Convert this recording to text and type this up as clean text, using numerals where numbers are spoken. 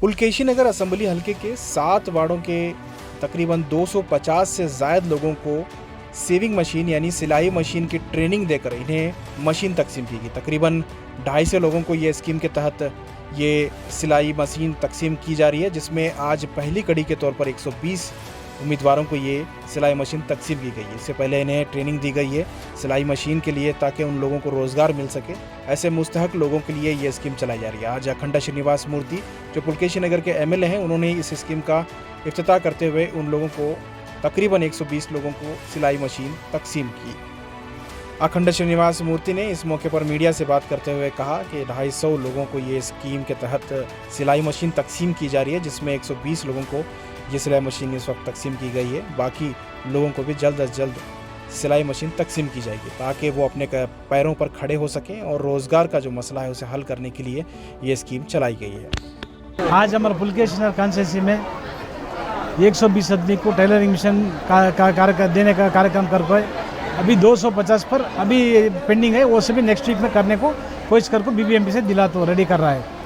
पुलकेशी नगर assembly हलके के 7 वार्डों के तकरीबन 250 से ज़ायद लोगों को सेविंग मशीन यानी सिलाई मशीन की ट्रेनिंग देकर इन्हें मशीन तकसीम की गई। तकरीबन 250 लोगों को ये स्कीम के तहत ये सिलाई मशीन तकसीम की जा रही है, जिसमें आज पहली कड़ी के तौर पर 120 उम्मीदवारों को ये सिलाई मशीन तकसीम की गई है। इससे पहले इन्हें ट्रेनिंग दी गई है सिलाई मशीन के लिए, ताकि उन लोगों को रोज़गार मिल सके। ऐसे मुस्तहक लोगों के लिए ये स्कीम चलाई जा रही है। आज अखंडा श्रीनिवास मूर्ति जो पुलकेशी नगर के एमएलए हैं, उन्होंने इस स्कीम का इफ्तिताह करते हुए उन लोगों को तकरीबन 120 लोगों को सिलाई मशीन तकसीम की। अखंड श्रीनिवास मूर्ति ने इस मौके पर मीडिया से बात करते हुए कहा कि 250 लोगों को ये स्कीम के तहत सिलाई मशीन तकसीम की जा रही है, जिसमें 120 लोगों को ये सिलाई मशीन इस वक्त तकसीम की गई है। बाकी लोगों को भी जल्द अज जल्द सिलाई मशीन तकसीम की जाएगी, ताकि वो अपने पैरों पर खड़े हो सकें और रोज़गार का जो मसला है उसे हल करने के लिए ये स्कीम चलाई गई है। आज हमारे पुलकेशी नगर कॉन्स्टिट्यूंसी में 120 आदमी को टेलरिंग मिशन देने का कार्यक्रम कर पाए। अभी 250 पर अभी पेंडिंग है, वो सभी नेक्स्ट वीक में करने को कोशिश करके बीबीएमपी से दिला तो रेडी कर रहा है।